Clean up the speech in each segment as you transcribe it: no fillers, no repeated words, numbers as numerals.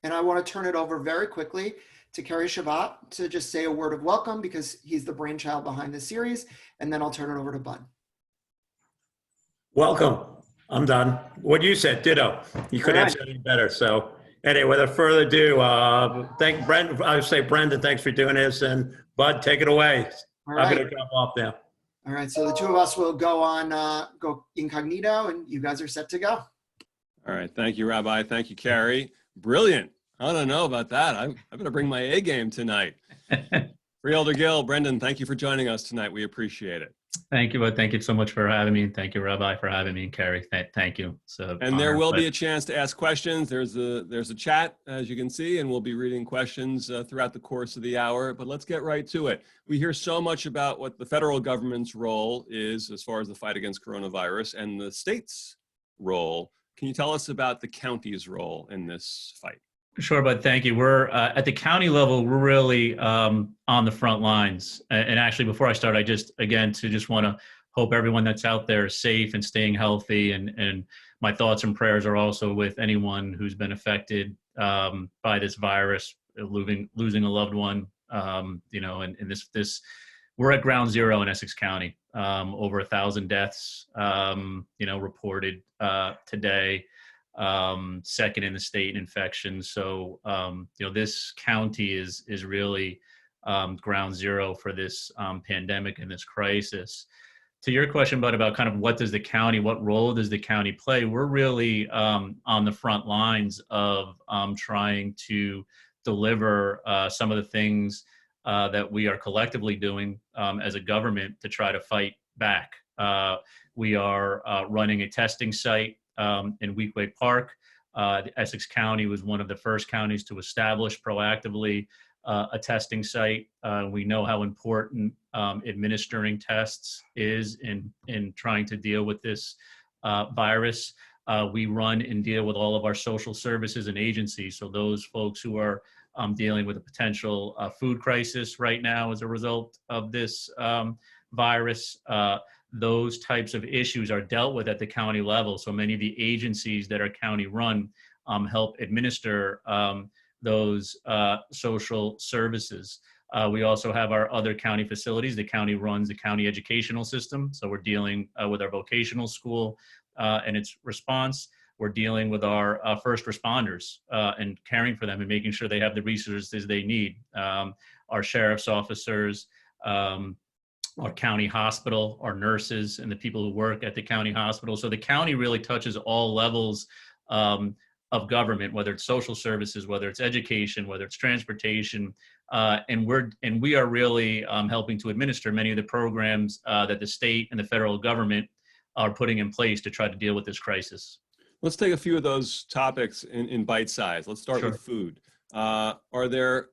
And I want to turn it over very quickly to Kerry Shabbat to just say a word of welcome because he's the brainchild behind the series. And then I'll turn it over to Bud. Welcome. I'm done. What you said, ditto. You couldn't have said any better. So anyway, without further ado, thank Brendan. I would say, Brendan, thanks for doing this. And Bud, take it away. All right. I'm going to drop off now. All right. So the two of us will go on, go incognito, and you guys are set to go. All right. Thank you, Rabbi. Thank you, Kerry. Brilliant. I don't know about that. I'm going to bring my A game tonight. Freeholder Gill, Brendan, thank you for joining us tonight. We appreciate it. Thank you, Bud. Thank you so much for having me. Thank you, Rabbi, for having me, and Kerry. Thank you. And there will be a chance to ask questions. There's a chat, as you can see, and we'll be reading questions throughout the course of the hour. But let's get right to it. We hear so much about what the federal government's role is as far as the fight against coronavirus and the state's role. Can you tell us about the county's role in this fight? Sure, Bud. Thank you. We're at the county level. We're really on the front lines. And actually, before I start, I just want to hope everyone that's out there is safe and staying healthy. And my thoughts and prayers are also with anyone who's been affected by this virus, losing a loved one. And this we're at ground zero in Essex County. Over 1,000 deaths, reported today. Second in the state in infections. So, this county is really ground zero for this pandemic and this crisis. To your question, Bud, about kind of what role does the county play? We're really on the front lines of trying to deliver some of the things that we are collectively doing as a government to try to fight back. We are running a testing site in Weequahic Park. Essex County was one of the first counties to establish proactively a testing site. We know how important administering tests is in trying to deal with this virus. We run and deal with all of our social services and agencies. So those folks who are dealing with a potential food crisis right now as a result of this virus, those types of issues are dealt with at the county level. So many of the agencies that are county run help administer those social services. We also have our other county facilities. The county runs the county educational system. So we're dealing with our vocational school and its response. We're dealing with our first responders and caring for them and making sure they have the resources they need. Our sheriff's officers, our county hospital, our nurses, and the people who work at the county hospital. So the county really touches all levels of government, whether it's social services, whether it's education, whether it's transportation, and we are really helping to administer many of the programs that the state and the federal government are putting in place to try to deal with this crisis. Let's take a few of those topics in bite size. Let's start with food. Are there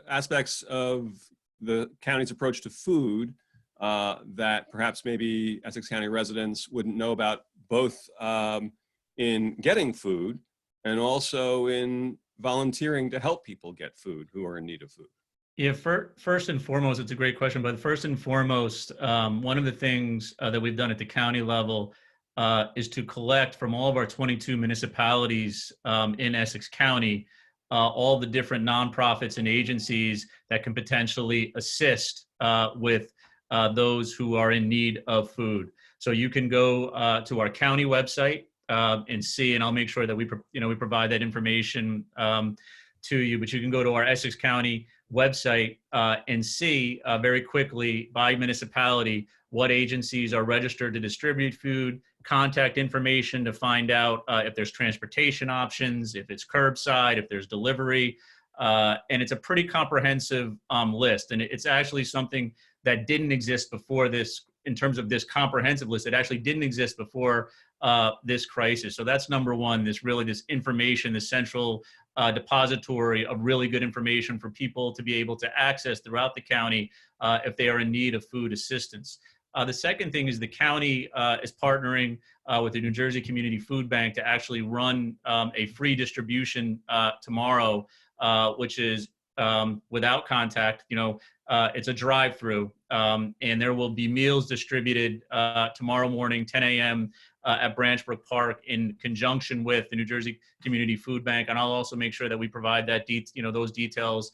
aspects of the county's approach to food that perhaps maybe Essex County residents wouldn't know about, both in getting food and also in volunteering to help people get food who are in need of food? Yeah, first and foremost, it's a great question, but first and foremost, one of the things that we've done at the county level is to collect from all of our 22 municipalities in Essex County, all the different nonprofits and agencies that can potentially assist with those who are in need of food. So you can go to our county website and see, and I'll make sure that we provide that information to you, but you can go to our Essex County website and see very quickly by municipality what agencies are registered to distribute food, contact information to find out if there's transportation options, if it's curbside, if there's delivery, and it's a pretty comprehensive list. And it's actually something that didn't exist before this, in terms of this comprehensive list. It actually didn't exist before this crisis. So that's number one, this information, this central depository of really good information for people to be able to access throughout the county if they are in need of food assistance. The second thing is the county is partnering with the New Jersey Community Food Bank to actually run a free distribution tomorrow, which is without contact. It's a drive-through, and there will be meals distributed tomorrow morning, 10 a.m. at Branchbrook Park in conjunction with the New Jersey Community Food Bank. And I'll also make sure that we provide that those details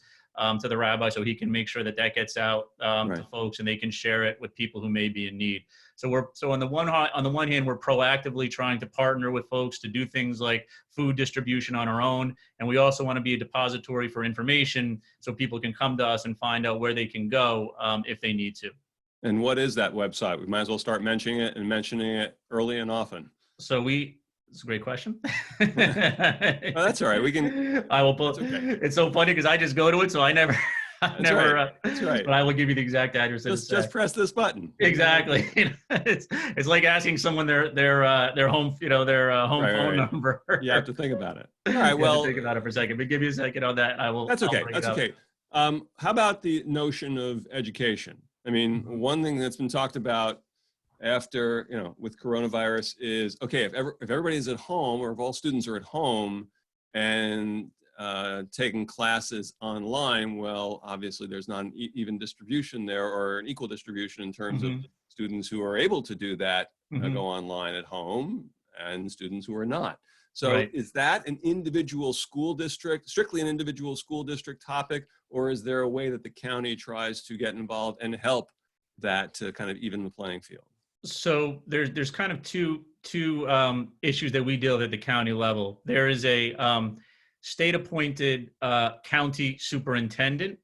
to the rabbi, so he can make sure that that gets out to folks and they can share it with people who may be in need. So on the one hand, we're proactively trying to partner with folks to do things like food distribution on our own. And we also want to be a depository for information so people can come to us and find out where they can go if they need to. And what is that website? We might as well start mentioning it early and often. So it's a great question. Oh, that's all right. We can. I will pull. Okay. It's so funny because I just go to it, so I never. That's right. That's right. But I will give you the exact address. Just press this button. Exactly. It's like asking someone their home home phone number. You have to think about it. All right. Well, think about it for a second. But give me a second on that. I will. That's okay. That's okay. How about the notion of education? I mean, one thing that's been talked about after, with coronavirus is, okay, if everybody's at home, or if all students are at home and taking classes online, well, obviously there's not an even distribution there, or an equal distribution in terms of students who are able to do that, go online at home, and students who are not. So is that an individual school district, strictly an individual school district topic, or is there a way that the county tries to get involved and help that to kind of even the playing field? So there's kind of two issues that we deal with at the county level. There is a state-appointed county superintendent,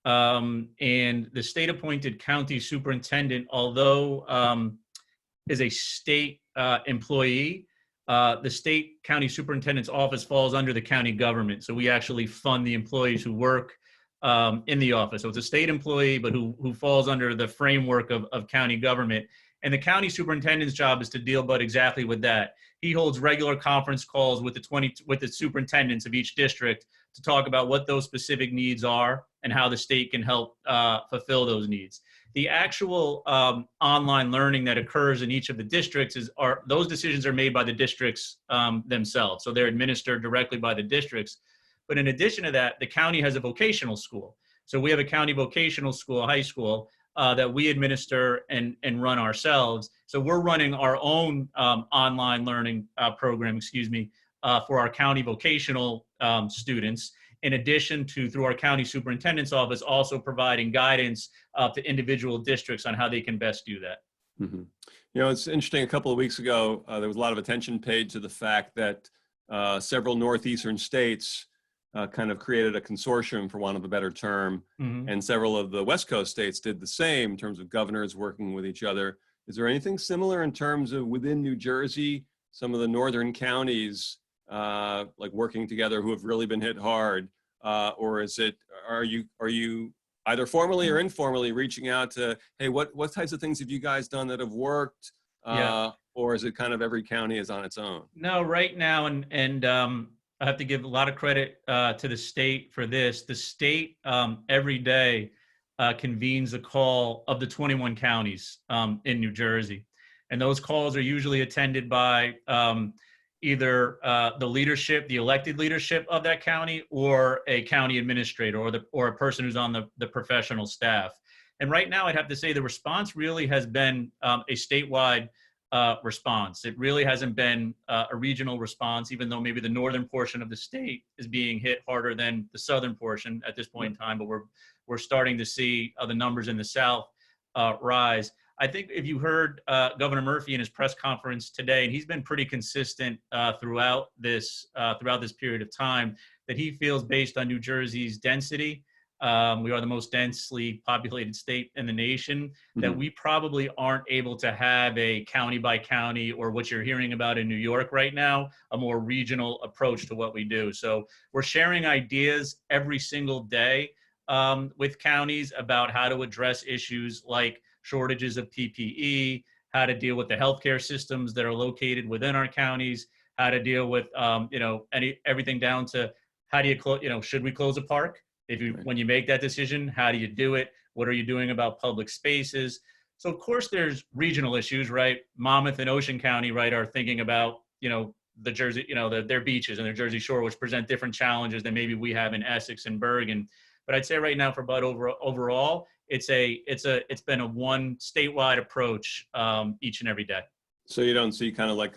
and the state-appointed county superintendent, although is a state employee, the state county superintendent's office falls under the county government. So we actually fund the employees who work in the office. So it's a state employee, but who falls under the framework of county government. And the county superintendent's job is to deal exactly with that. He holds regular conference calls with the superintendents of each district to talk about what those specific needs are and how the state can help fulfill those needs. The actual online learning that occurs in each of the districts those decisions are made by the districts themselves. So they're administered directly by the districts. But in addition to that, the county has a vocational school. So we have a county vocational school, high school, that we administer and run ourselves. So we're running our own online learning program, for our county vocational students, in addition to, through our county superintendent's office, also providing guidance to individual districts on how they can best do that. Mm-hmm. It's interesting. A couple of weeks ago, there was a lot of attention paid to the fact that several northeastern states kind of created a consortium, for want of a better term, and several of the West Coast states did the same in terms of governors working with each other. Is there anything similar in terms of within New Jersey, some of the northern counties like working together who have really been hit hard, or are you either formally or informally reaching out to, hey, what types of things have you guys done that have worked, or is it kind of every county is on its own? No, right now, and I have to give a lot of credit to the state for this. The state every day convenes a call of the 21 counties in New Jersey. And those calls are usually attended by either the leadership, the elected leadership of that county, or a county administrator, or a person who's on the professional staff. And right now, I'd have to say the response really has been a statewide response. It really hasn't been a regional response, even though maybe the northern portion of the state is being hit harder than the southern portion at this point in time. But we're starting to see the numbers in the South rise. I think if you heard Governor Murphy in his press conference today, and he's been pretty consistent throughout this period of time, that he feels, based on New Jersey's density, we are the most densely populated state in the nation, that we probably aren't able to have a county by county, or what you're hearing about in New York right now, a more regional approach to what we do. So we're sharing ideas every single day with counties about how to address issues like shortages of PPE, how to deal with the healthcare systems that are located within our counties, how to deal with everything down to how do you should we close a park? When you make that decision, how do you do it? What are you doing about public spaces? So of course there's regional issues, right? Monmouth and Ocean County, right, are thinking about, the Jersey, their beaches and their Jersey Shore, which present different challenges than maybe we have in Essex and Bergen. But I'd say right now for Bud overall, it's been a one statewide approach each and every day. So you don't see kind of like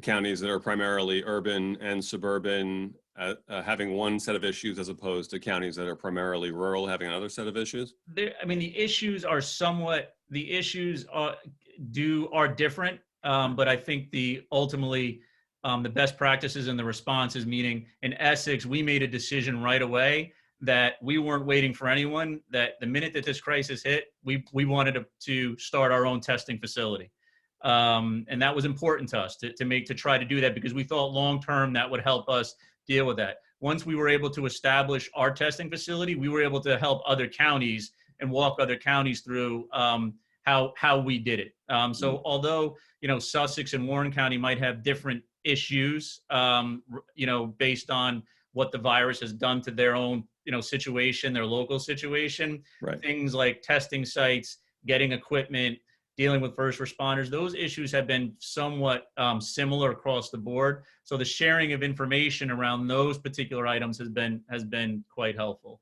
counties that are primarily urban and suburban having one set of issues as opposed to counties that are primarily rural having another set of issues? I mean, the issues are different, but I think ultimately the best practices and the responses, meaning in Essex, we made a decision right away that we weren't waiting for anyone, that the minute that this crisis hit, we wanted to start our own testing facility. And that was important to us to try to do that, because we thought long-term that would help us deal with that. Once we were able to establish our testing facility, we were able to help other counties and walk other counties through how we did it. So although, Sussex and Warren County might have different issues, based on what the virus has done to their own, situation, their local situation, Right. Things like testing sites, getting equipment, dealing with first responders, those issues have been somewhat similar across the board. So the sharing of information around those particular items has been quite helpful.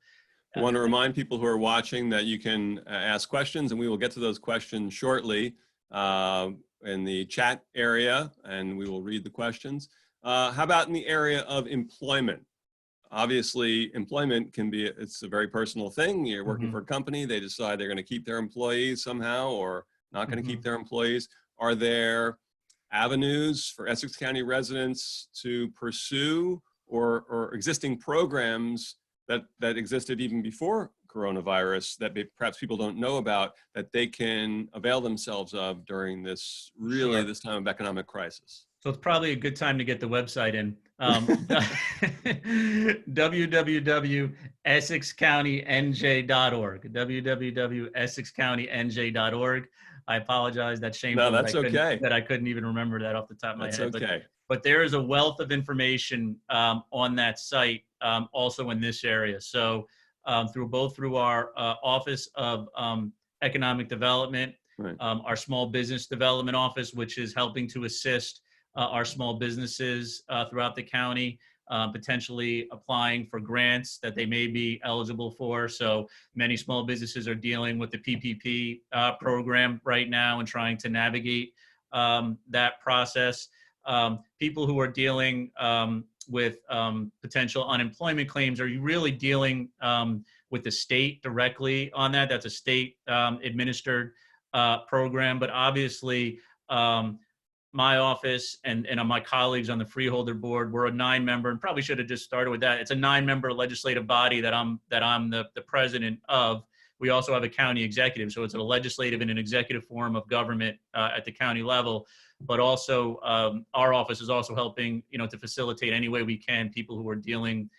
I want to remind people who are watching that you can ask questions, and we will get to those questions shortly in the chat area, and we will read the questions. How about in the area of employment? Obviously, employment it's a very personal thing. You're working for a company, they decide they're going to keep their employees somehow or not going to keep their employees. Are there avenues for Essex County residents to pursue or existing programs that existed even before coronavirus that perhaps people don't know about that they can avail themselves of during this this time of economic crisis? So it's probably a good time to get the website in. www.essexcountynj.org. www.essexcountynj.org. I apologize. That's shameful. No, that's okay. That I couldn't even remember that off the top of my head. That's okay. But there is a wealth of information on that site, also in this area. So through our Office of Economic Development, right. Our Small Business Development Office, which is helping to assist our small businesses throughout the county, potentially applying for grants that they may be eligible for. So many small businesses are dealing with the PPP program right now and trying to navigate that process. People who are dealing with potential unemployment claims are really dealing with the state directly on that. That's a state administered program, but obviously my office and my colleagues on the Freeholder board, we're a 9-member, and probably should have just started with that. It's a 9-member legislative body that I'm the president of. We also have a county executive, so it's a legislative and an executive form of government at the county level. But also, our office is also helping, to facilitate any way we can people who are dealing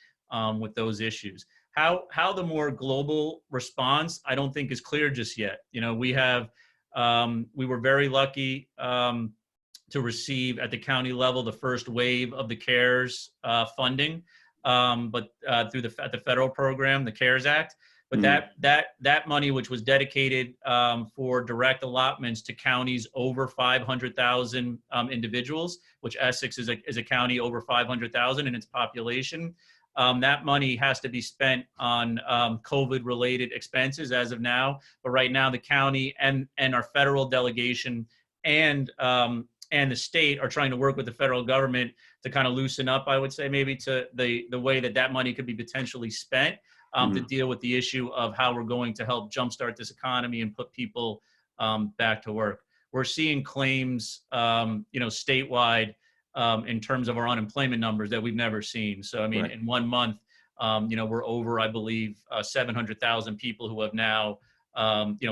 with those issues. How the more global response, I don't think is clear just yet. We were very lucky to receive at the county level the first wave of the CARES funding, but through the federal program, the CARES Act. But that money, which was dedicated for direct allotments to counties over 500,000 individuals, which Essex is a county over 500,000 in its population, that money has to be spent on COVID-related expenses as of now. But right now, the county and our federal delegation and the state are trying to work with the federal government to kind of loosen up, I would say, maybe to the way that money could be potentially spent to deal with the issue of how we're going to help jumpstart this economy and put people back to work. We're seeing claims, statewide in terms of our unemployment numbers that we've never seen. So, I mean, in 1 month, we're over, I believe, 700,000 people who have now,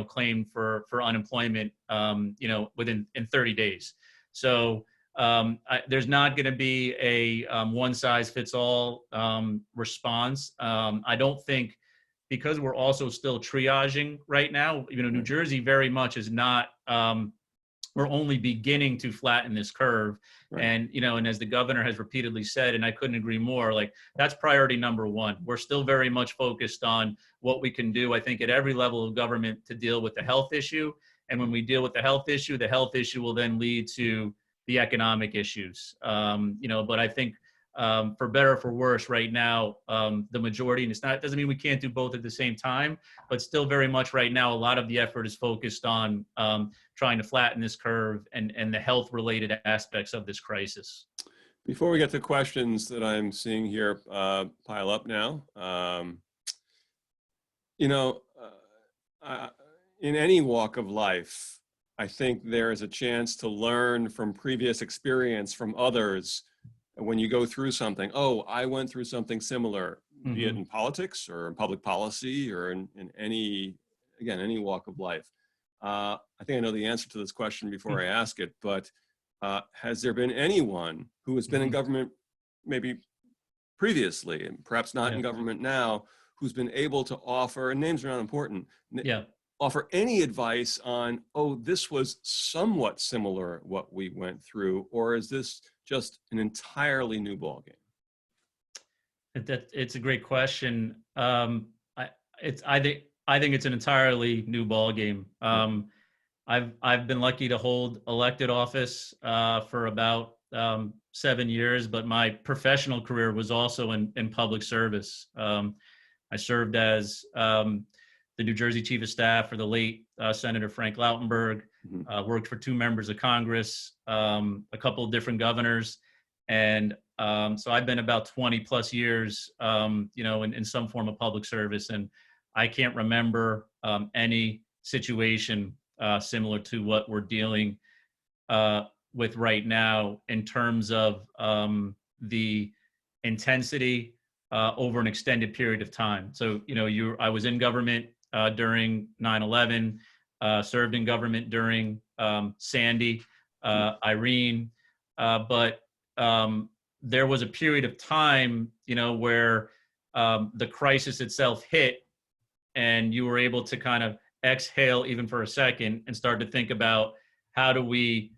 claimed for unemployment, in 30 days. So there's not going to be a one-size-fits-all response. I don't think, because we're also still triaging right now. New Jersey very much is not. We're only beginning to flatten this curve, and and as the governor has repeatedly said, and I couldn't agree more. Like, that's priority number one. We're still very much focused on what we can do, I think, at every level of government to deal with the health issue. And when we deal with the health issue will then lead to the economic issues. But I think for better or for worse, right now, the majority, and it doesn't mean we can't do both at the same time, but still very much right now, a lot of the effort is focused on trying to flatten this curve and the health-related aspects of this crisis. Before we get to questions that I'm seeing here pile up now, in any walk of life, I think there is a chance to learn from previous experience from others. When you go through something, oh, I went through something similar, be it in politics or in public policy or in any walk of life. I think I know the answer to this question before I ask it, but has there been anyone who has been in government maybe previously and perhaps not in government now, who's been able to offer, and names are not important, offer any advice on, oh, this was somewhat similar what we went through, or is this just an entirely new ballgame? It's a great question. I think it's an entirely new ballgame. I've been lucky to hold elected office for about 7 years, but my professional career was also in public service. I served as the New Jersey Chief of Staff for the late Senator Frank Lautenberg, worked for 2 members of Congress, a couple of different governors. And so I've been about 20 plus years, in some form of public service. And I can't remember any situation similar to what we're dealing with right now in terms of the intensity over an extended period of time. So, I was in government during 9/11, served in government during Sandy, Irene, but there was a period of time, where the crisis itself hit, and you were able to kind of exhale even for a second and start to think about, how do we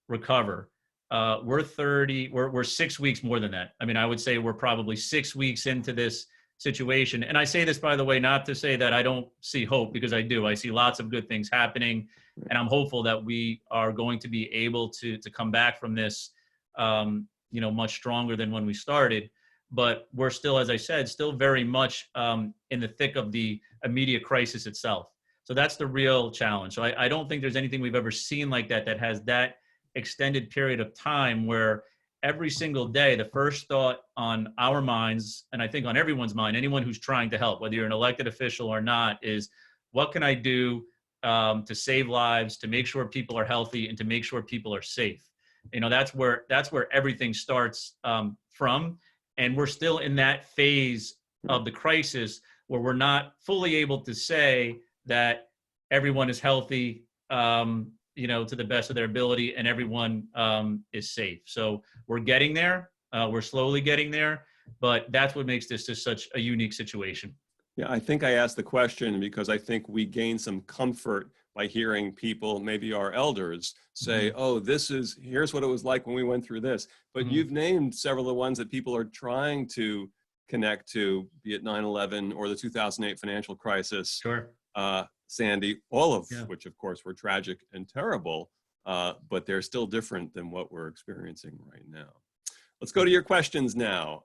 recover? We're 6 weeks more than that. I mean, I would say we're probably 6 weeks into this situation. And I say this, by the way, not to say that I don't see hope, because I do. I see lots of good things happening, and I'm hopeful that we are going to be able to come back from this, much stronger than when we started. But we're still, as I said, still very much in the thick of the immediate crisis itself. So that's the real challenge. So I don't think there's anything we've ever seen like that has that extended period of time where every single day, the first thought on our minds, and I think on everyone's mind, anyone who's trying to help, whether you're an elected official or not, is what can I do to save lives, to make sure people are healthy, and to make sure people are safe. That's where everything starts from. And we're still in that phase of the crisis where we're not fully able to say that everyone is healthy, to the best of their ability, and everyone is safe. So we're getting there. We're slowly getting there, but that's what makes this just such a unique situation. Yeah, I think I asked the question because I think we gain some comfort by hearing people, maybe our elders, say, oh, here's what it was like when we went through this. But you've named several of the ones that people are trying to connect to, be it 9/11 or the 2008 financial crisis. Sure. Sandy, all of which, of course, were tragic and terrible, but they're still different than what we're experiencing right now. Let's go to your questions now.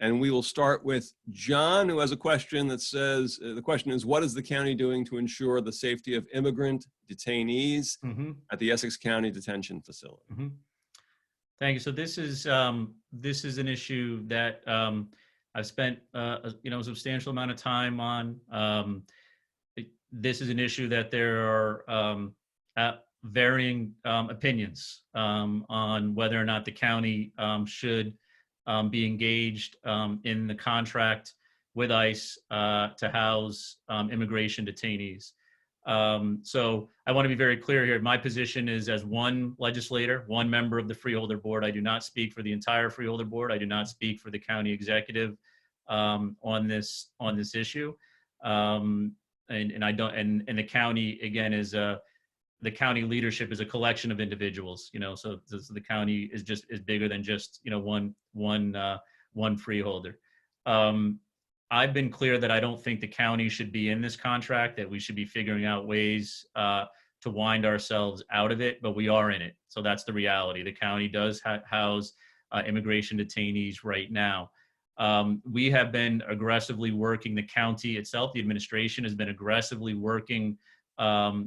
And we will start with John, who has a question that says, the question is, what is the county doing to ensure the safety of immigrant detainees at the Essex County Detention Facility? Thank you. So this is an issue that I've spent a substantial amount of time on. This is an issue that there are varying opinions on whether or not the county should be engaged in the contract with ICE to house immigration detainees. So I want to be very clear here. My position is as one legislator, one member of the Freeholder Board. I do not speak for the entire Freeholder Board. I do not speak for the county executive on this issue. And I don't. And the county again is the county leadership is a collection of individuals. So the county is bigger than just one freeholder. I've been clear that I don't think the county should be in this contract, that we should be figuring out ways to wind ourselves out of it, but we are in it. So that's the reality. The county does house immigration detainees right now. We have been aggressively working, the county itself, the administration has been aggressively working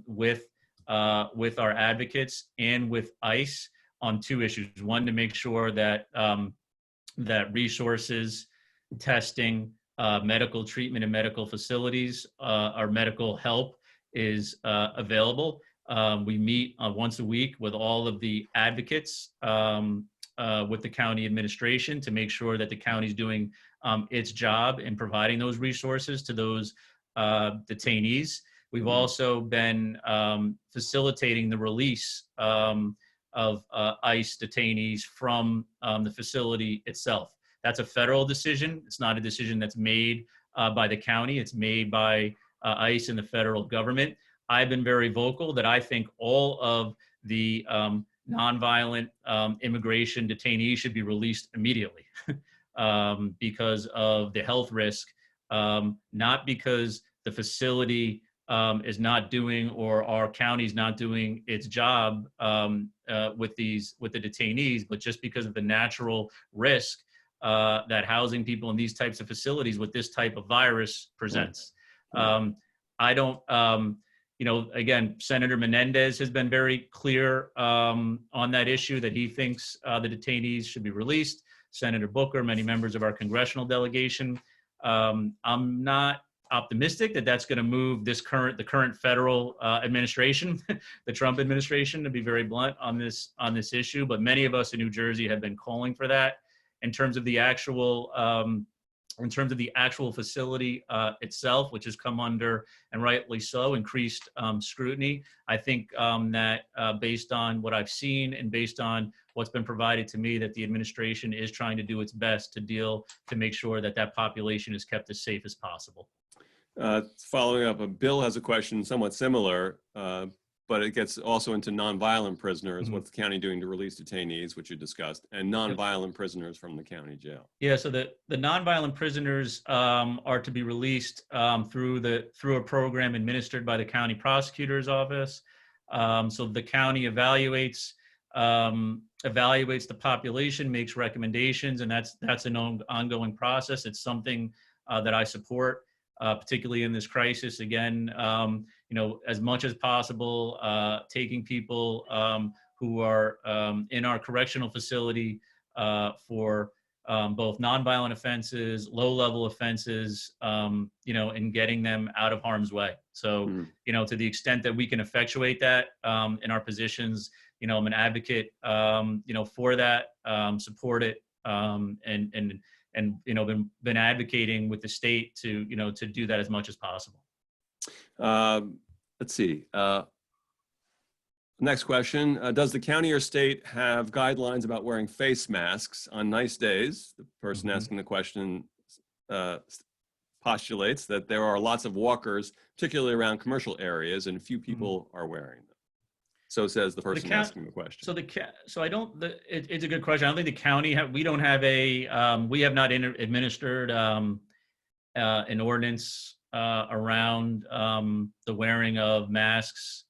with our advocates and with ICE on two issues. One, to make sure that that resources, testing, medical treatment, and medical facilities, our medical help is available. We meet once a week with all of the advocates with the county administration to make sure that the county is doing its job in providing those resources to those detainees. We've also been facilitating the release of ICE detainees from the facility itself. That's a federal decision. It's not a decision that's made by the county. It's made by ICE and the federal government. I've been very vocal that I think all of the nonviolent immigration detainees should be released immediately because of the health risk, not because the facility is not doing, or our county's not doing its job with the detainees, but just because of the natural risk that housing people in these types of facilities with this type of virus presents. I don't, again, Senator Menendez has been very clear on that issue, that he thinks the detainees should be released. Senator Booker, many members of our congressional delegation. I'm not optimistic that that's going to move the current federal administration, the Trump administration, to be very blunt on this issue. But many of us in New Jersey have been calling for that. In terms of the actual facility itself, which has come under, and rightly so, increased scrutiny. I think that based on what I've seen and based on what's been provided to me, that the administration is trying to do its best to make sure that that population is kept as safe as possible. Following up, Bill has a question somewhat similar, but it gets also into nonviolent prisoners. What's the county doing to release detainees, which you discussed, and nonviolent prisoners from the county jail? Yeah, so the nonviolent prisoners are to be released through a program administered by the county prosecutor's office. So the county evaluates the population, makes recommendations, and that's an ongoing process. It's something that I support. Particularly in this crisis, again, as much as possible, taking people who are in our correctional facility for both nonviolent offenses, low-level offenses, and getting them out of harm's way. So, to the extent that we can effectuate that in our positions, I'm an advocate, for that, support it, and been advocating with the state to do that as much as possible. Let's see. Next question. Does the county or state have guidelines about wearing face masks on nice days? The person asking the question postulates that there are lots of walkers, particularly around commercial areas, and few people are wearing them. So says the person asking the question. It's a good question. I don't think the county we have not administered an ordinance around the wearing of masks.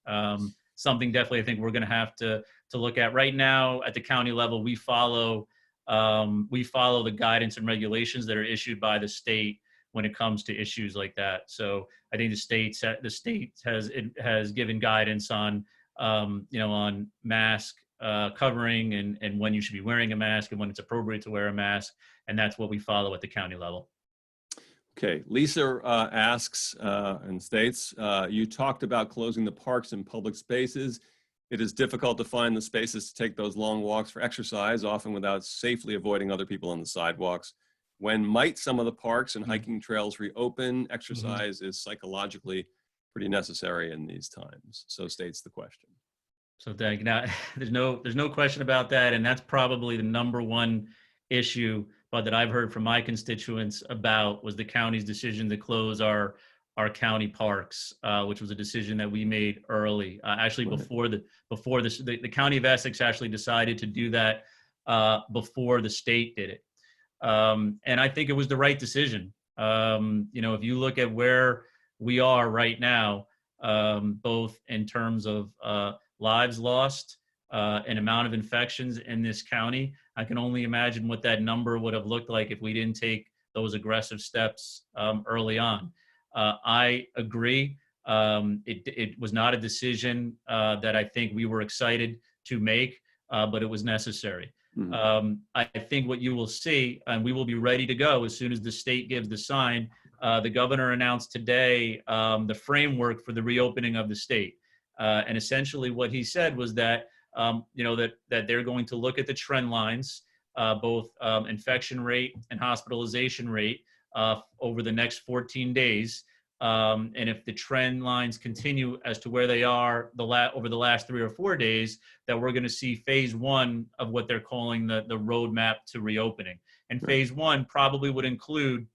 Something definitely I think we're going to have to look at. Right now at the county level, we follow the guidance and regulations that are issued by the state when it comes to issues like that. So I think the state has given guidance on on mask covering and when you should be wearing a mask and when it's appropriate to wear a mask. And that's what we follow at the county level. Okay, Lisa asks and states, you talked about closing the parks and public spaces. It is difficult to find the spaces to take those long walks for exercise, often without safely avoiding other people on the sidewalks. When might some of the parks and hiking trails reopen? Exercise is psychologically pretty necessary in these times. So states the question. So thank you. Now, there's no question about that, and that's probably the number one issue, but that I've heard from my constituents about was the county's decision to close our county parks, which was a decision that we made early, actually before the county of Essex actually decided to do that before the state did it, and I think it was the right decision. If you look at where we are right now, both in terms of lives lost, an amount of infections in this county. I can only imagine what that number would have looked like if we didn't take those aggressive steps early on. I agree. It was not a decision that I think we were excited to make, but it was necessary. Mhm. I think what you will see, and we will be ready to go as soon as the state gives the sign. The governor announced today the framework for the reopening of the state. And essentially what he said was that, that they're going to look at the trend lines, both infection rate and hospitalization rate over the next 14 days. And if the trend lines continue as to where they are over the last 3 or 4 days, that we're going to see phase one of what they're calling the roadmap to reopening. And phase one probably would include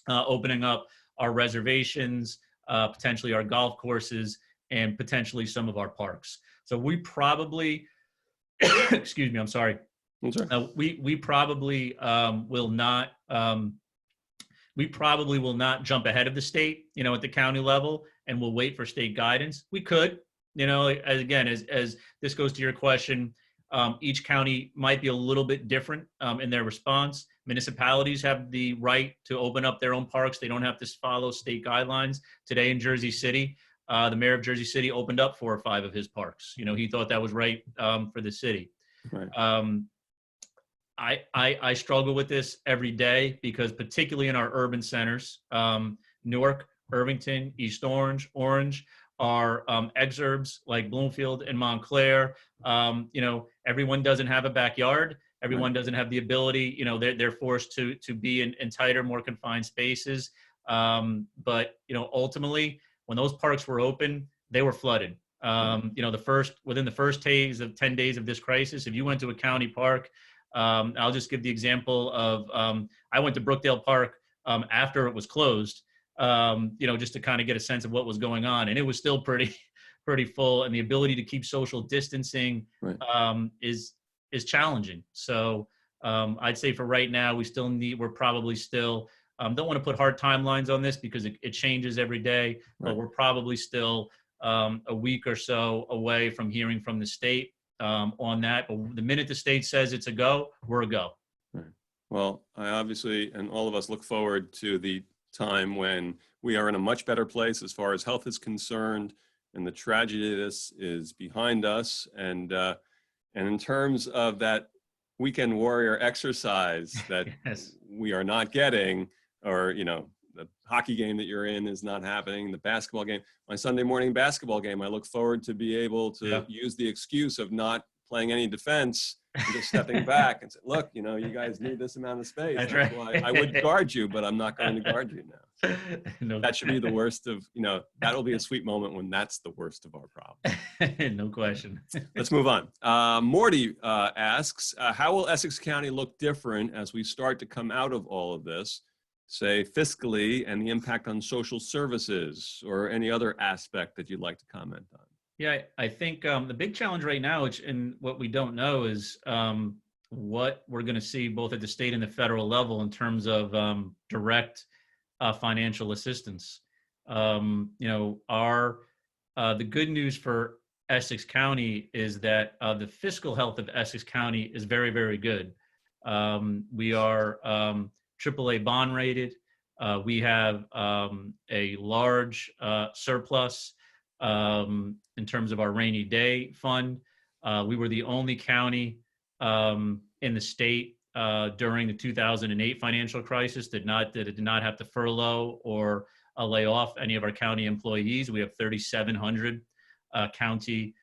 opening up our reservations, potentially our golf courses, and potentially some of our parks. So we probably, excuse me, I'm sorry. We probably will not. We probably will not jump ahead of the state, at the county level, and we'll wait for state guidance. We could, as this goes to your question, each county might be a little bit different in their response. Municipalities have the right to open up their own parks. They don't have to follow state guidelines. Today in Jersey City, the mayor of Jersey City opened up 4 or 5 of his parks. He thought that was right for the city. Right. I struggle with this every day because particularly in our urban centers, Newark, Irvington, East Orange, our exurbs like Bloomfield and Montclair, everyone doesn't have a backyard. Everyone doesn't have the ability, they're forced to be in tighter, more confined spaces. But ultimately, when those parks were open, they were flooded. Within the first 10 days of this crisis, if you went to a county park, I'll just give the example of, I went to Brookdale Park after it was closed, just to kind of get a sense of what was going on. And it was still pretty full. And the ability to keep social distancing is challenging. So I'd say for right now, we're probably still, don't want to put hard timelines on this because it changes every day, but we're probably still a week or so away from hearing from the state on that. But the minute the state says it's a go, we're a go. Right. Well, I obviously, and all of us look forward to the time when we are in a much better place as far as health is concerned, and the tragedy of this is behind us. And in terms of that weekend warrior exercise that we are not getting, or, the hockey game that you're in is not happening, the basketball game, my Sunday morning basketball game, I look forward to be able to use the excuse of not playing any defense and just stepping back and say, look, you guys need this amount of space. That's right. why I would guard you, but I'm not going to guard you now. No. That should be the worst of, that'll be a sweet moment when that's the worst of our problem. No question. Let's move on. Morty asks, how will Essex County look different as we start to come out of all of this, say fiscally, and the impact on social services, or any other aspect that you'd like to comment on? Yeah, I think the big challenge right now, and what we don't know, is what we're going to see both at the state and the federal level in terms of direct financial assistance. The good news for Essex County is that the fiscal health of Essex County is very, very good. We are AAA bond rated. We have a large surplus in terms of our rainy day fund. We were the only county in the state during the 2008 financial crisis that did not have to furlough or lay off any of our county employees. We have 3,700 county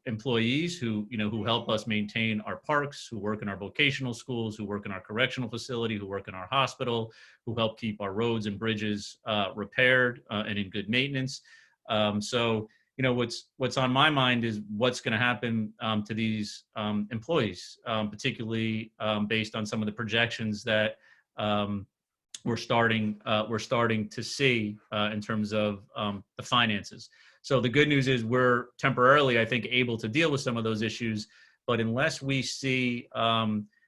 employees who help us maintain our parks, who work in our vocational schools, who work in our correctional facility, who work in our hospital, who help keep our roads and bridges repaired and in good maintenance. So what's on my mind is what's going to happen to these employees, particularly based on some of the projections that we're starting to see in terms of the finances. So the good news is we're temporarily, I think, able to deal with some of those issues, but unless we see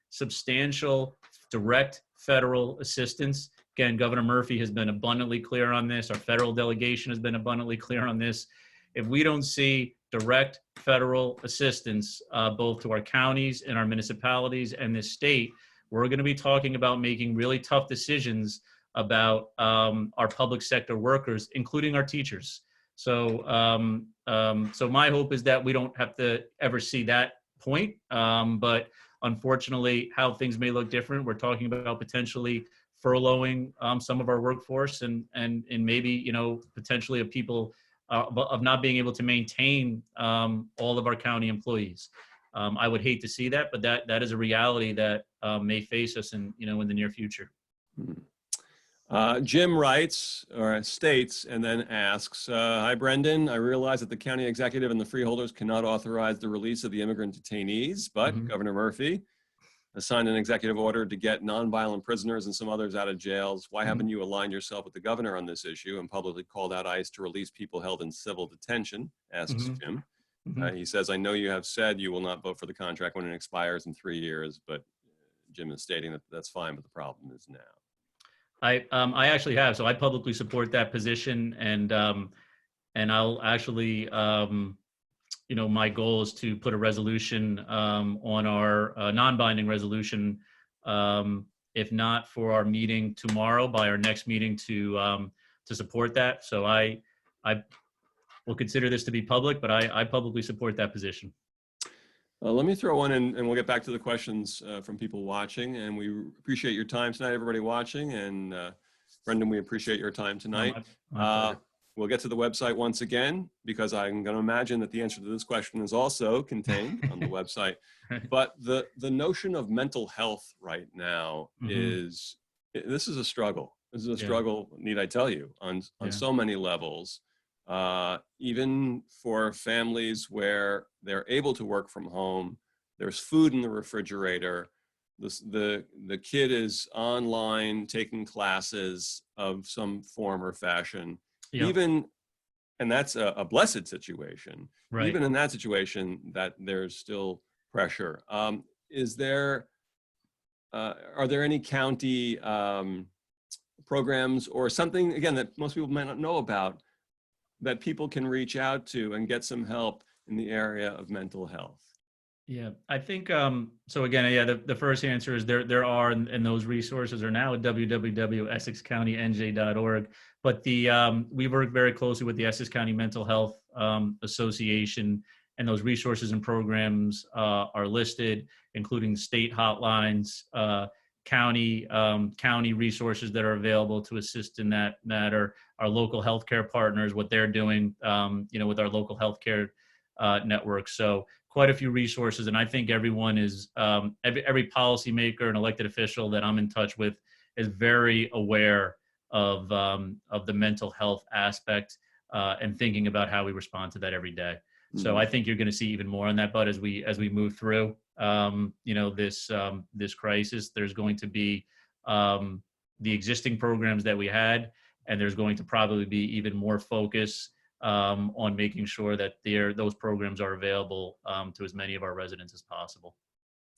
substantial direct federal assistance, again, Governor Murphy has been abundantly clear on this. Our federal delegation has been abundantly clear on this. if we don't see direct federal assistance, both to our counties and our municipalities and this state, we're going to be talking about making really tough decisions about our public sector workers, including our teachers. So, so my hope is that we don't have to ever see that point. But unfortunately, how things may look different. We're talking about potentially furloughing some of our workforce and maybe, you know, potentially of people of not being able to maintain all of our county employees. I would hate to see that, but that is a reality that may face us in, you know, in the near future. Jim writes or states and then asks, hi, Brendan. I realize that the county executive and the freeholders cannot authorize the release of the immigrant detainees, but Governor Murphy has signed an executive order to get nonviolent prisoners and some others out of jails. Why haven't you aligned yourself with the governor on this issue and publicly called out ICE to release people held in civil detention? Asks Jim. He says, I know you have said you will not vote for the contract when it expires in 3 years, but Jim is stating that that's fine, but the problem is now. I actually have. So I publicly support that position, and I'll actually, you know, my goal is to put a resolution on our non-binding resolution, if not for our meeting tomorrow, by our next meeting to support that. So I will consider this to be public, but I publicly support that position. Let me throw one in and we'll get back to the questions from people watching. And we appreciate your time tonight, everybody watching. And Brendan, we appreciate your time tonight. We'll get to the website once again, because I'm going to imagine that the answer to this question is also contained on the website. But the notion of mental health right now this is a struggle. This is a struggle, need I tell you, on so many levels. Even for families where they're able to work from home, there's food in the refrigerator, the kid is online taking classes of some form or fashion, even, and that's a blessed situation. Right. Even in that situation, that there's still pressure. Are there any county programs or something, again, that most people might not know about, that people can reach out to and get some help in the area of mental health? Yeah, I think, so again, the first answer is there are, and those resources are now at www.essexcountynj.org. But we work very closely with the Essex County Mental Health Association, and those resources and programs are listed, including state hotlines, county resources that are available to assist in that matter, our local healthcare partners, what they're doing, you know, with our local healthcare network. So quite a few resources, and I think everyone is every policymaker and elected official that I'm in touch with is very aware of the mental health aspect and thinking about how we respond to that every day. So I think you're going to see even more on that, but as we move through, you know, this crisis, there's going to be the existing programs that we had, and there's going to probably be even more focus on making sure that those programs are available to as many of our residents as possible.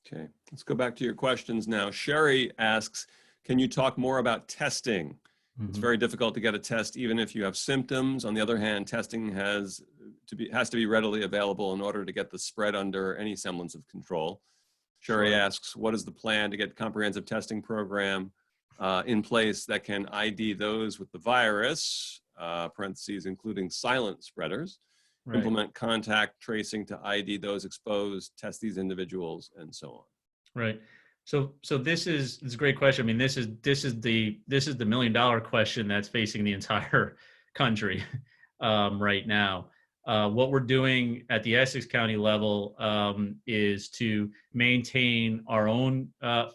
Okay, let's go back to your questions now. Sherry asks, can you talk more about testing? It's very difficult to get a test even if you have symptoms. On the other hand, testing has to be readily available in order to get the spread under any semblance of control. Sherry asks, what is the plan to get a comprehensive testing program in place that can ID those with the virus, parentheses, including silent spreaders, implement contact tracing to ID those exposed, test these individuals, and so on? Right. So this is a great question. I mean, this is the $1 million question that's facing the entire country right now. What we're doing at the Essex County level is to maintain our own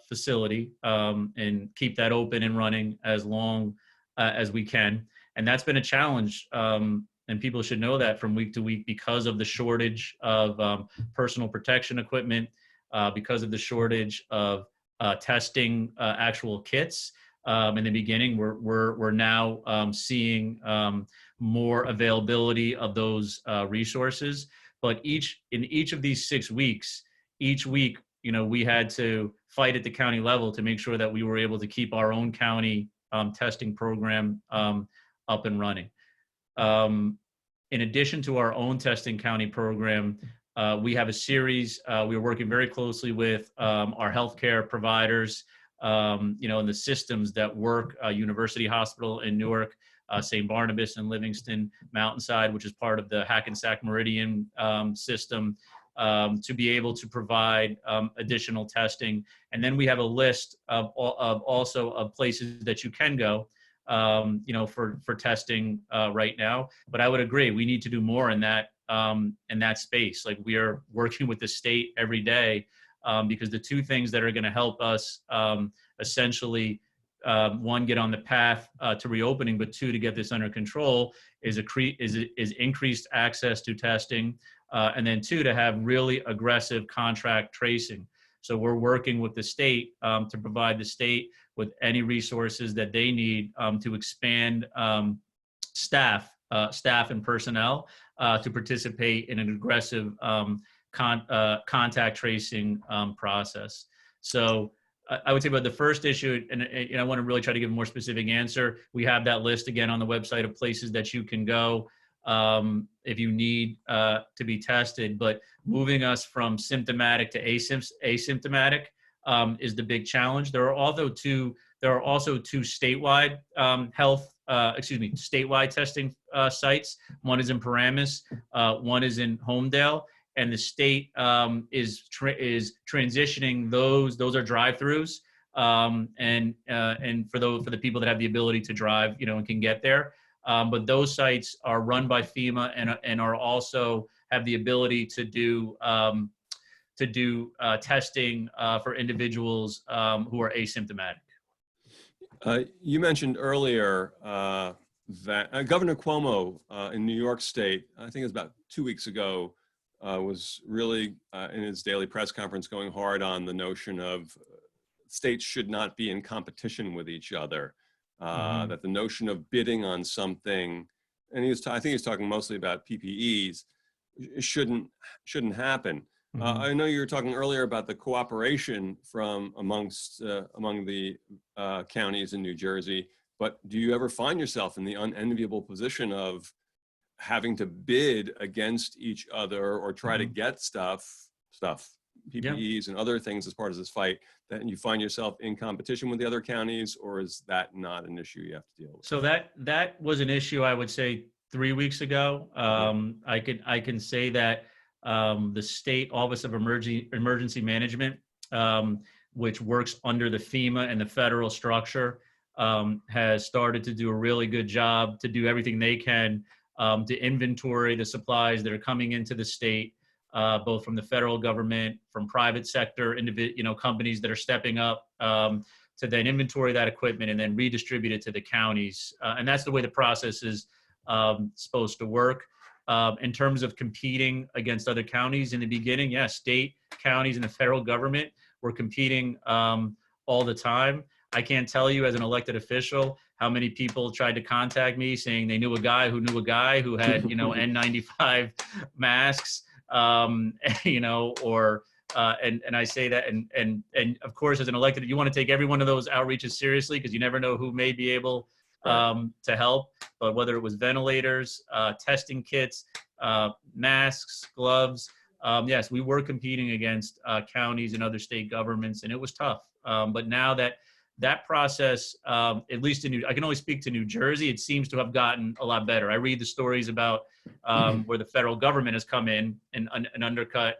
facility and keep that open and running as long as we can. And that's been a challenge. And people should know that from week to week because of the shortage of personal protection equipment, because of the shortage of testing actual kits. In the beginning, we're now seeing more availability of those resources. But in each of these 6 weeks, each week, you know, we had to fight at the county level to make sure that we were able to keep our own county testing program up and running. in addition to our own testing county program, we have a series. We are working very closely with our healthcare providers, and the systems that work. University Hospital in Newark, St. Barnabas in Livingston, Mountainside, which is part of the Hackensack Meridian system, to be able to provide additional testing. And then we have a list of also of places that you can go, for testing right now. But I would agree, we need to do more in that space. Like, we are working with the state every day, because the two things that are going to help us essentially, one, get on the path to reopening, but two, to get this under control is increased access to testing, and then two, to have really aggressive contract tracing. So we're working with the state to provide the state with any resources that they need to expand staff and personnel to participate in an aggressive contact tracing process. So I would say about the first issue, and I want to really try to give a more specific answer. We have that list again on the website of places that you can go if you need to be tested. But moving us from symptomatic to asymptomatic is the big challenge. There are also two statewide statewide testing sites. One is in Paramus, one is in Homedale. And the state is transitioning those. Those are drive-throughs, and for the people that have the ability to drive, and can get there. But those sites are run by FEMA and are also have the ability to do testing for individuals who are asymptomatic. You mentioned earlier that Governor Cuomo in New York State, I think it was about 2 weeks ago, was really in his daily press conference going hard on the notion of states should not be in competition with each other, that the notion of bidding on something, and I think he was talking mostly about PPEs, shouldn't happen. I know you were talking earlier about the cooperation among the counties in New Jersey, but do you ever find yourself in the unenviable position of having to bid against each other or try to get stuff, PPEs and other things as part of this fight, that you find yourself in competition with the other counties, or is that not an issue you have to deal with? So that was an issue, I would say, 3 weeks ago. I can say that the State Office of Emergency Management, which works under the FEMA and the federal structure, has started to do a really good job to do everything they can to inventory the supplies that are coming into the state, both from the federal government, from private sector, companies that are stepping up to then inventory that equipment and then redistribute it to the counties. And that's the way the process is supposed to work. In terms of competing against other counties in the beginning, yes, state, counties, and the federal government were competing all the time. I can't tell you as an elected official how many people tried to contact me saying they knew a guy who had, N95 masks, and I say that, and of course, as an elected, you want to take every one of those outreaches seriously because you never know who may be able to help. But whether it was ventilators, testing kits, masks, gloves, yes, we were competing against counties and other state governments, and it was tough. But now that process, at least I can only speak to New Jersey, it seems to have gotten a lot better. I read the stories about where the federal government has come in and undercut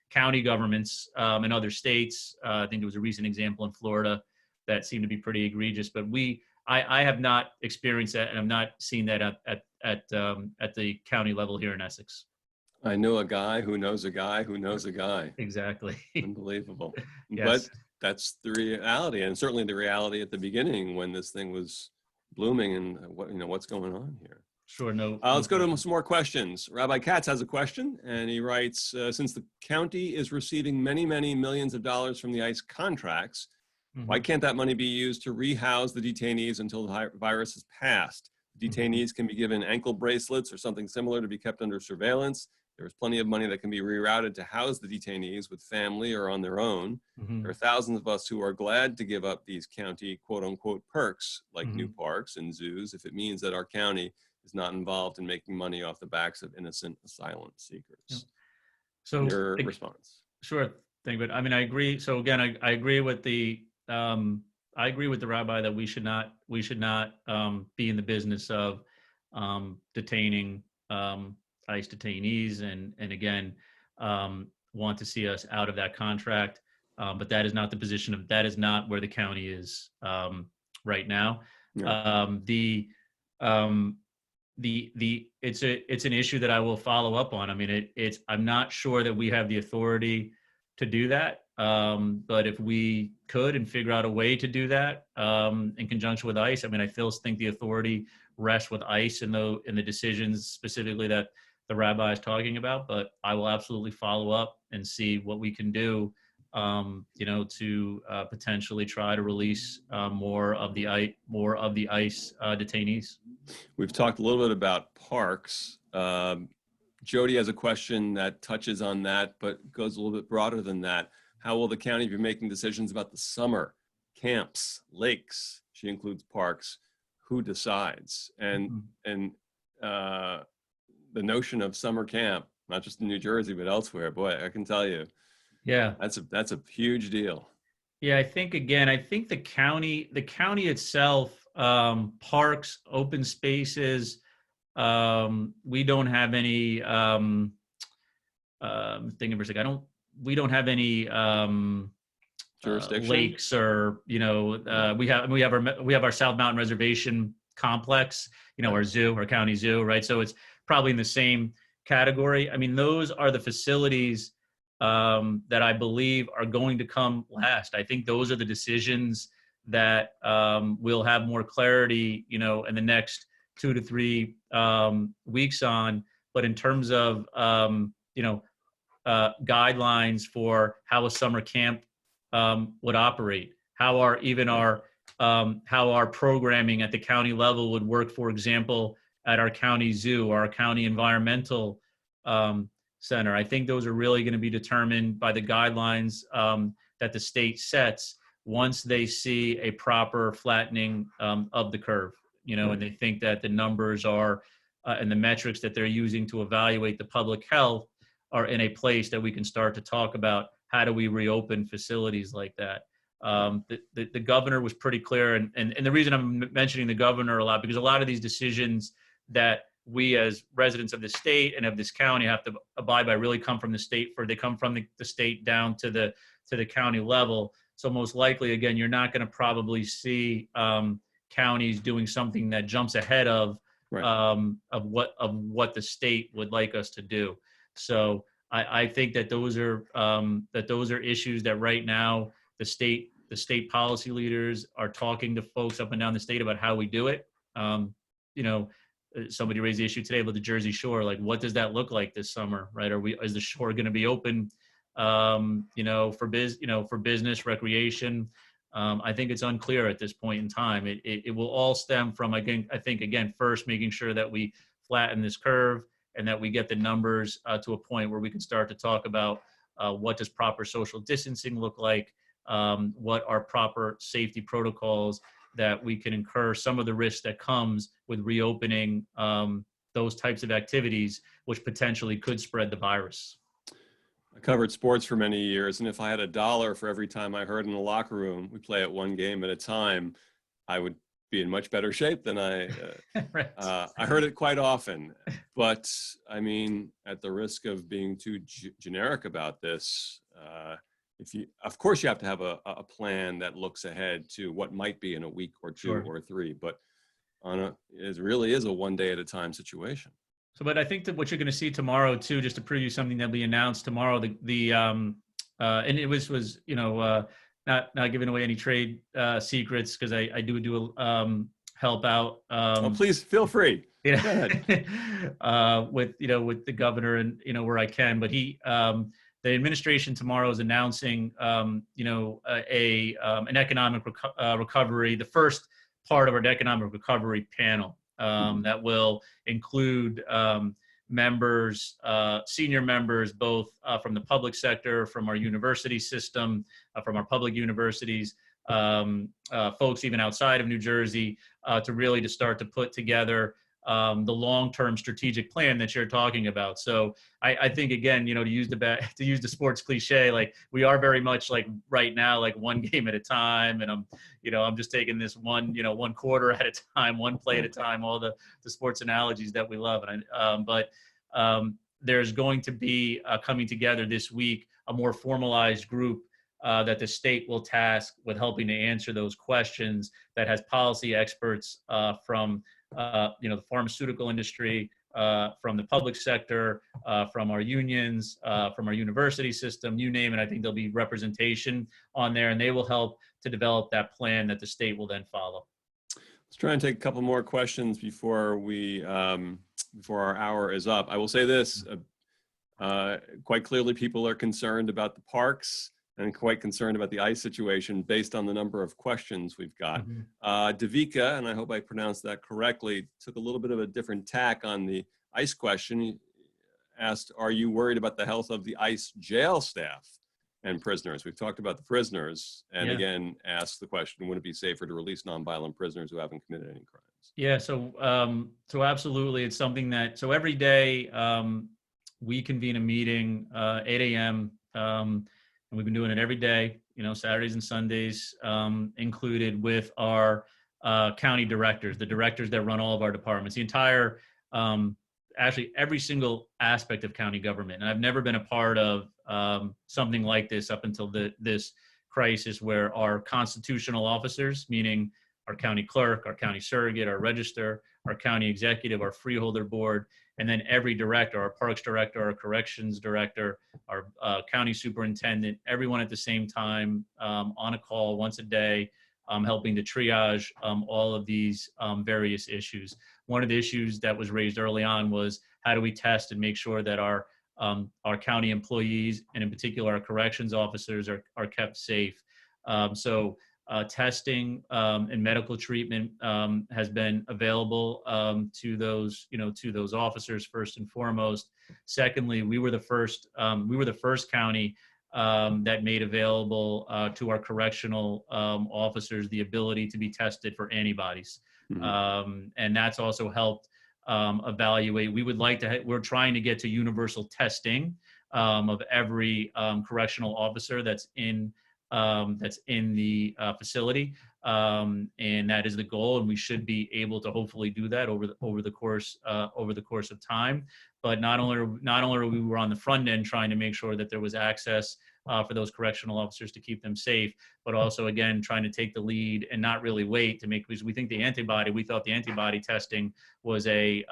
county governments in other states. I think there was a recent example in Florida that seemed to be pretty egregious. But I have not experienced that, and I've not seen that at the county level here in Essex. I know a guy who knows a guy who knows a guy. Exactly. Unbelievable. Yes. But that's the reality, and certainly the reality at the beginning when this thing was blooming, and what's going on here. Sure. No. Let's go to some more questions. Rabbi Katz has a question, and he writes, since the county is receiving many, many millions of dollars from the ICE contracts, why can't that money be used to rehouse the detainees until the virus has passed? Detainees can be given ankle bracelets or something similar to be kept under surveillance. There's plenty of money that can be rerouted to house the detainees with family or on their own. There are thousands of us who are glad to give up these county quote unquote perks like new parks and zoos if it means that our county is not involved in making money off the backs of innocent asylum seekers. Yeah. So Your response? Sure thing, but I mean, I agree. So again, I agree with the rabbi that we should not be in the business of detaining ICE detainees, and again, want to see us out of that contract. But that is not the position of, that is not where the county is right now. Yeah. It's an issue that I will follow up on. I mean, I'm not sure that we have the authority to do that. But if we could and figure out a way to do that in conjunction with ICE, I mean, I still think the authority rests with ICE in the decisions specifically that the rabbi is talking about. But I will absolutely follow up and see what we can do, to potentially try to release more of the ICE detainees. We've talked a little bit about parks. Jody has a question that touches on that, but goes a little bit broader than that. How will the county be making decisions about the summer camps, lakes? She includes parks. Who decides? And the notion of summer camp, not just in New Jersey but elsewhere, boy, I can tell you, yeah, that's a huge deal. Yeah, I think the county itself, parks, open spaces. We don't have any. Thinking for a second, we don't have any Jurisdiction, lakes, or we have our South Mountain Reservation complex, our zoo, our county zoo, right? So it's probably in the same category. I mean, those are the facilities that I believe are going to come last. I think those are the decisions that we'll have more clarity, in the next 2 to 3 weeks on. But in terms of, guidelines for how a summer camp would operate, how our programming at the county level would work, for example, at our county zoo or our county environmental center. I think those are really going to be determined by the guidelines that the state sets once they see a proper flattening of the curve, and they think that the numbers are and the metrics that they're using to evaluate the public health are in a place that we can start to talk about how do we reopen facilities like that. The governor was pretty clear, and the reason I'm mentioning the governor a lot, because a lot of these decisions that we as residents of the state and of this county have to abide by really come from the state, they come from the state down to the county level. So most likely, again, you're not going to probably see counties doing something that jumps ahead of what the state would like us to do. So I think that those are issues that right now the state policy leaders are talking to folks up and down the state about how we do it. Somebody raised the issue today about the Jersey Shore. Like, what does that look like this summer, right? Is the shore going to be open, for business, recreation? I think it's unclear at this point in time. It will all stem from, first making sure that we flatten this curve and that we get the numbers to a point where we can start to talk about what does proper social distancing look like, what are proper safety protocols that we can incur some of the risk that comes with reopening those types of activities, which potentially could spread the virus. I covered sports for many years, and if I had $1 for every time I heard in the locker room, we play it one game at a time, I would be in much better shape than I heard it quite often. But I mean, at the risk of being too generic about this, of course you have to have a plan that looks ahead to what might be in a week or two or 3, but it really is a one day at a time situation. So, but I think that what you're going to see tomorrow too, just to preview something that we announced tomorrow, and it was not giving away any trade secrets, because I do help out. Please feel free. With the governor and where I can, but the administration tomorrow is announcing an economic recovery, the first part of our economic recovery panel. That will include members, senior members, both from the public sector, from our university system, from our public universities, folks even outside of New Jersey, to start to put together the long-term strategic plan that you're talking about. So I think, again, to use the sports cliche, like we are very much like right now, like one game at a time. And I'm just taking this one quarter at a time, one play at a time, all the sports analogies that we love. But there's going to be coming together this week, a more formalized group that the state will task with helping to answer those questions, that has policy experts from the pharmaceutical industry, from the public sector, from our unions, from our university system, you name it. I think there'll be representation on there, and they will help to develop that plan that the state will then follow. Let's try and take a couple more questions before before our hour is up. I will say this, quite clearly people are concerned about the parks and quite concerned about the ICE situation based on the number of questions we've got. Davika, and I hope I pronounced that correctly, took a little bit of a different tack on the ICE question. He asked, are you worried about the health of the ICE jail staff and prisoners? We've talked about the prisoners, and again, asked the question, would it be safer to release nonviolent prisoners who haven't committed any crimes? Yeah, so absolutely. It's something that, so every day we convene a meeting, 8 a.m., and we've been doing it every day, Saturdays and Sundays included, with our county directors, the directors that run all of our departments, the entire, actually every single aspect of county government. And I've never been a part of something like this up until this crisis, where our constitutional officers, meaning our county clerk, our county surrogate, our register, our county executive, our freeholder board, and then every director, our parks director, our corrections director, our county superintendent, everyone at the same time on a call once a day, helping to triage all of these various issues. One of the issues that was raised early on was, how do we test and make sure that our county employees, and in particular our corrections officers, are kept safe. So testing and medical treatment has been available to those officers first and foremost. Secondly, we were the first county that made available to our correctional officers the ability to be tested for antibodies, and that's also helped evaluate. We're trying to get to universal testing of every correctional officer that's in the facility, and that is the goal, and we should be able to hopefully do that over the course of time. But not only we were on the front end trying to make sure that there was access for those correctional officers to keep them safe, but also, again, trying to take the lead and not really wait to make, because we thought the antibody testing was a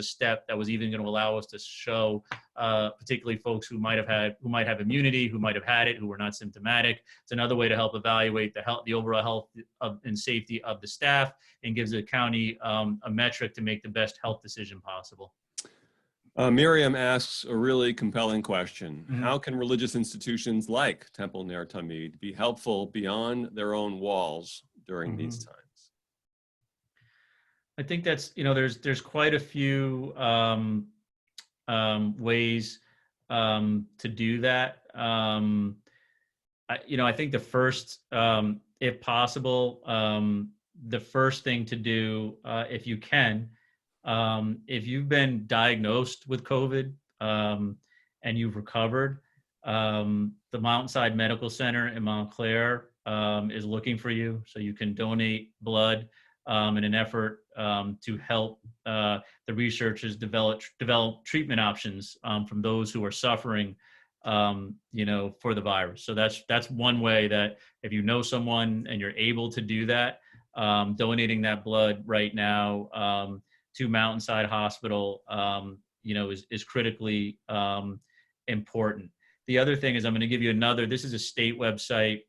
step that was even going to allow us to show particularly folks who might have immunity, who might have had it, who were not symptomatic. It's another way to help evaluate the overall health and safety of the staff, and gives the county a metric to make the best health decision possible. Miriam asks a really compelling question. How can religious institutions like Temple Ner Tamid be helpful beyond their own walls during these times? I think that's, there's quite a few ways to do that. I think the first, if possible, the first thing to do, if you can, if you've been diagnosed with COVID and you've recovered, the Mountainside Medical Center in Montclair is looking for you, so you can donate blood in an effort to help the researchers develop treatment options from those who are suffering, for the virus. So that's one way that if you know someone and you're able to do that, donating that blood right now to Mountainside Hospital, is critically important. The other thing is, I'm going to give you this is a state website.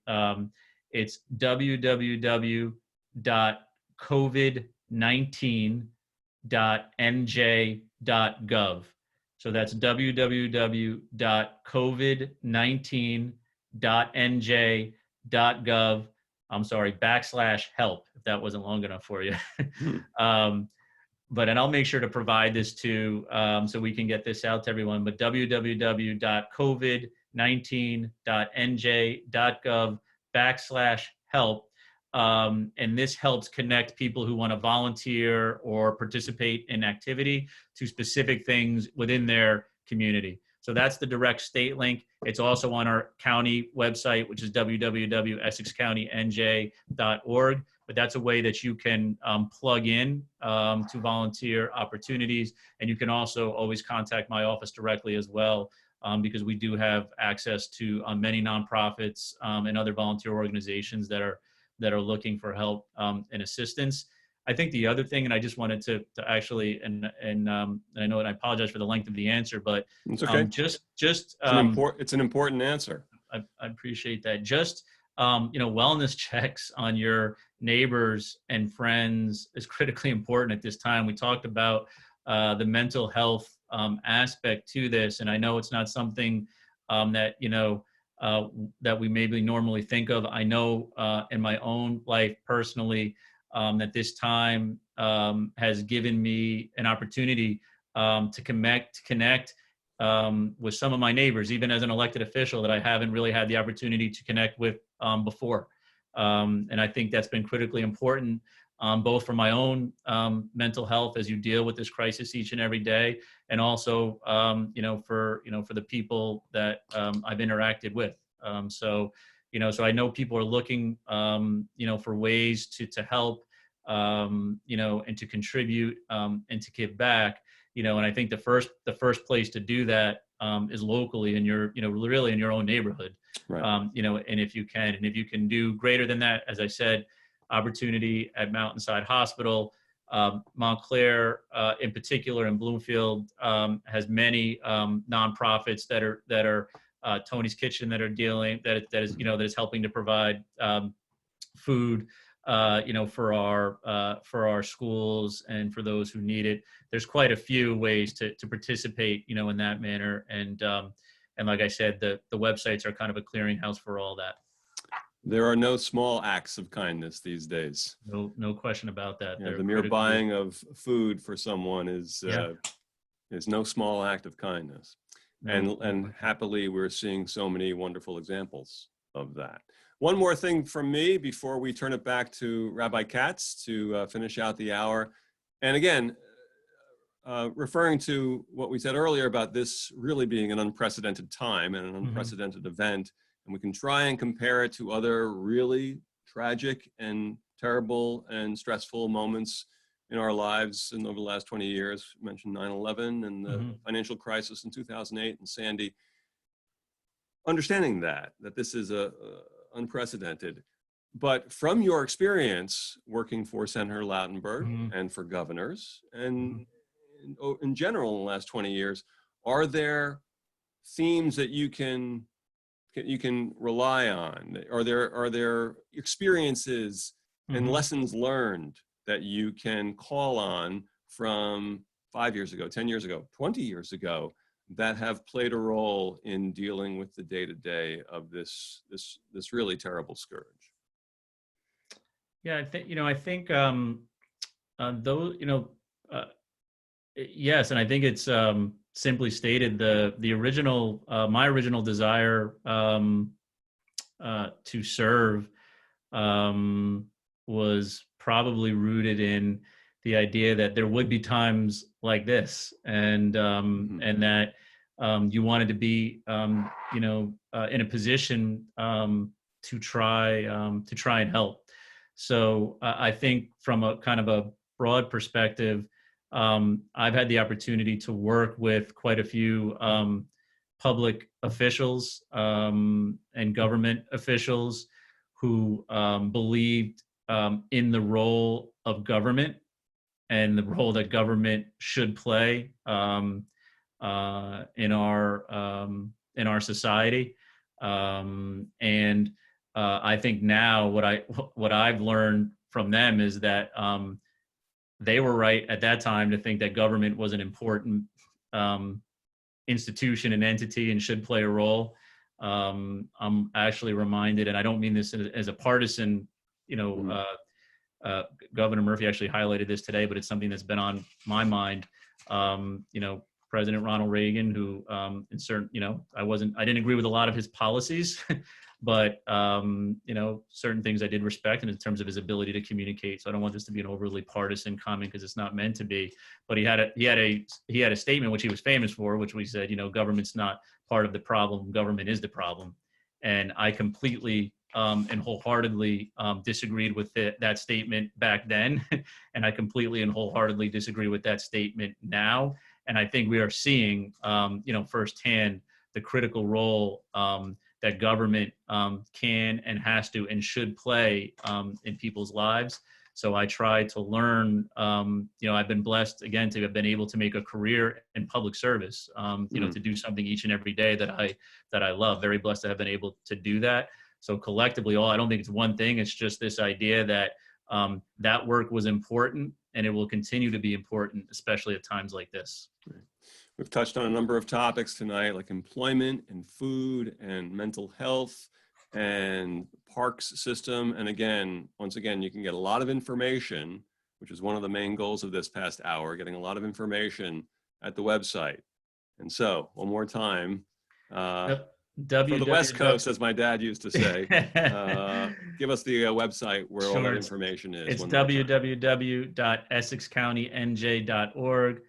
It's www.covid19.nj.gov. So that's www.covid19.nj.gov. I'm sorry, /help, if that wasn't long enough for you. And I'll make sure to provide this too, so we can get this out to everyone. But www.covid19.nj.gov /help. And this helps connect people who want to volunteer or participate in activity to specific things within their community. So that's the direct state link. It's also on our county website, which is www.essexcountynj.org. But that's a way that you can plug in to volunteer opportunities. And you can also always contact my office directly as well, because we do have access to many nonprofits and other volunteer organizations that are looking for help and assistance. I think the other thing, and I just wanted to actually, and I know, and I apologize for the length of the answer, but it's okay. It's an important answer. I appreciate that. Just wellness checks on your neighbors and friends is critically important at this time. We talked about the mental health aspect to this, and I know it's not something that that we maybe normally think of. I know in my own life personally that this time has given me an opportunity to connect with some of my neighbors, even as an elected official, that I haven't really had the opportunity to connect with before. And I think that's been critically important, both for my own mental health as you deal with this crisis each and every day, and also for the people that I've interacted with. So I know people are looking for ways to help and to contribute and to give back. And I think the first place to do that is locally in your really in your own neighborhood. Right. And if you can do greater than that, as I said, opportunity at Mountainside Hospital, Montclair in particular, and Bloomfield has many nonprofits that are Tony's Kitchen that is helping to provide food for our schools and for those who need it. There's quite a few ways to participate in that manner, and like I said, the websites are kind of a clearinghouse for all that. There are no small acts of kindness these days. No question about that. Yeah, the mere buying of food for someone is no small act of kindness. And happily, we're seeing so many wonderful examples of that. One more thing from me before we turn it back to Rabbi Katz to finish out the hour. And again, referring to what we said earlier about this really being an unprecedented time and an unprecedented event, and we can try and compare it to other really tragic and terrible and stressful moments in our lives and over the last 20 years. I mentioned 9/11 and the financial crisis in 2008 and Sandy. Understanding that this is unprecedented, but from your experience working for Senator Lautenberg and for governors and in general in the last 20 years, are there themes that you can rely on? Are there experiences and lessons learned that you can call on from 5 years ago, 10 years ago, 20 years ago, that have played a role in dealing with the day-to-day of this really terrible scourge? Yeah, I think those, yes, and I think it's simply stated the original my original desire to serve was probably rooted in the idea that there would be times like this, and that you wanted to be in a position to try and help. So I think from a kind of a broad perspective, I've had the opportunity to work with quite a few public officials and government officials who believed in the role of government and the role that government should play in our society. And I think now what I've learned from them is that they were right at that time to think that government was an important institution and entity and should play a role. I'm actually reminded, and I don't mean this as a partisan, Governor Murphy actually highlighted this today, but it's something that's been on my mind. President Ronald Reagan, who in certain, I didn't agree with a lot of his policies, but certain things I did respect, and in terms of his ability to communicate. So I don't want this to be an overly partisan comment, because it's not meant to be. But he had a statement which he was famous for, which we said, government's not part of the problem, government is the problem. And I completely and wholeheartedly disagreed with that statement back then, and I completely and wholeheartedly disagree with that statement now. And I think we are seeing, firsthand the critical role that government can and has to and should play in people's lives. So I try to learn. I've been blessed again to have been able to make a career in public service. To do something each and every day that I love. Very blessed to have been able to do that. So collectively, I don't think it's one thing. It's just this idea that that work was important, and it will continue to be important, especially at times like this. We've touched on a number of topics tonight, like employment and food and mental health and parks system. And once again, you can get a lot of information, which is one of the main goals of this past hour, getting a lot of information at the website. And so, one more time, for the West Coast, as my dad used to say, give us the website where all that information is. It's www.essexcountynj.org.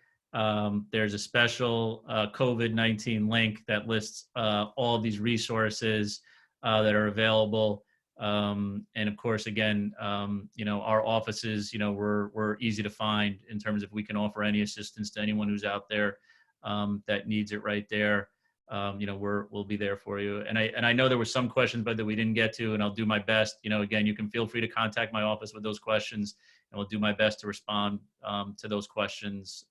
There's a special COVID-19 link that lists all of these resources that are available. And of course, again, our offices, we're easy to find in terms of we can offer any assistance to anyone who's out there that needs it right there. We'll be there for you. And I know there were some questions, but that we didn't get to, and I'll do my best. Again, you can feel free to contact my office with those questions, and we'll do my best to respond to those questions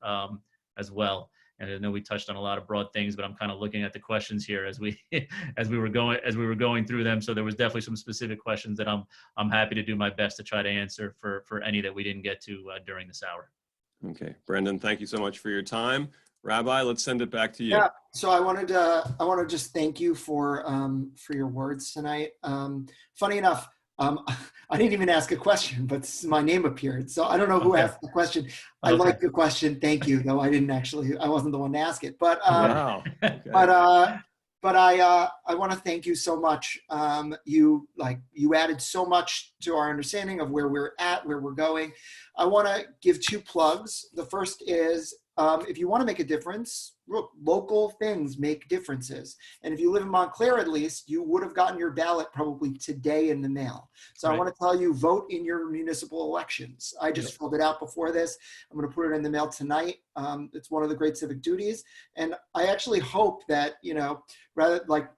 as well. And I know we touched on a lot of broad things, but I'm kind of looking at the questions here as we were going through them. So there was definitely some specific questions that I'm happy to do my best to try to answer for any that we didn't get to during this hour. Okay, Brendan, thank you so much for your time. Rabbi, let's send it back to you. Yeah. So I want to just thank you for your words tonight. Funny enough, I didn't even ask a question, but my name appeared. So I don't know who asked the question. I like the question. Thank you, though I wasn't the one to ask it. But wow. Okay. But I want to thank you so much. You added so much to our understanding of where we're at, where we're going. I want to give 2 plugs. The first is, if you want to make a difference, look, local things make differences. And if you live in Montclair, at least, you would have gotten your ballot probably today in the mail. So right. I want to tell you, vote in your municipal elections. I just filled it out before this. I'm going to put it in the mail tonight. It's one of the great civic duties. And I actually hope that, rather like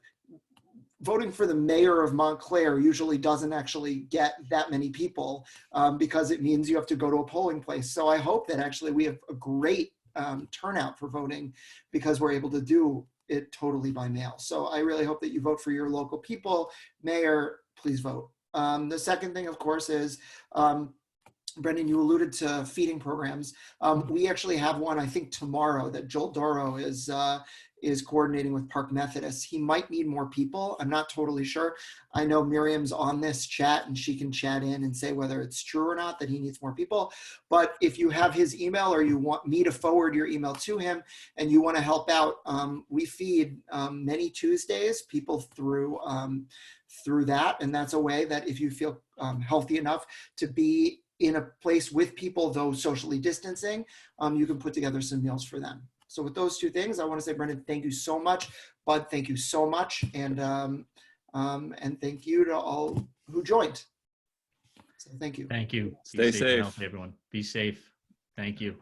voting for the mayor of Montclair usually doesn't actually get that many people because it means you have to go to a polling place. So I hope that actually we have a great turnout for voting because we're able to do it totally by mail. So I really hope that you vote for your local people. Mayor, please vote. The second thing, of course, is Brendan, you alluded to feeding programs. We actually have one, I think, tomorrow that Joel Doro is coordinating with Park Methodist. He might need more people. I'm not totally sure. I know Miriam's on this chat and she can chat in and say whether it's true or not that he needs more people. But if you have his email or you want me to forward your email to him and you want to help out, we feed many Tuesdays people through that. And that's a way that if you feel healthy enough to be in a place with people, though socially distancing, you can put together some meals for them. So with those 2 things, I want to say, Brendan, thank you so much. Bud, thank you so much. And thank you to all who joined. So thank you. Thank you. Stay safe. Everyone. Be safe. Thank you.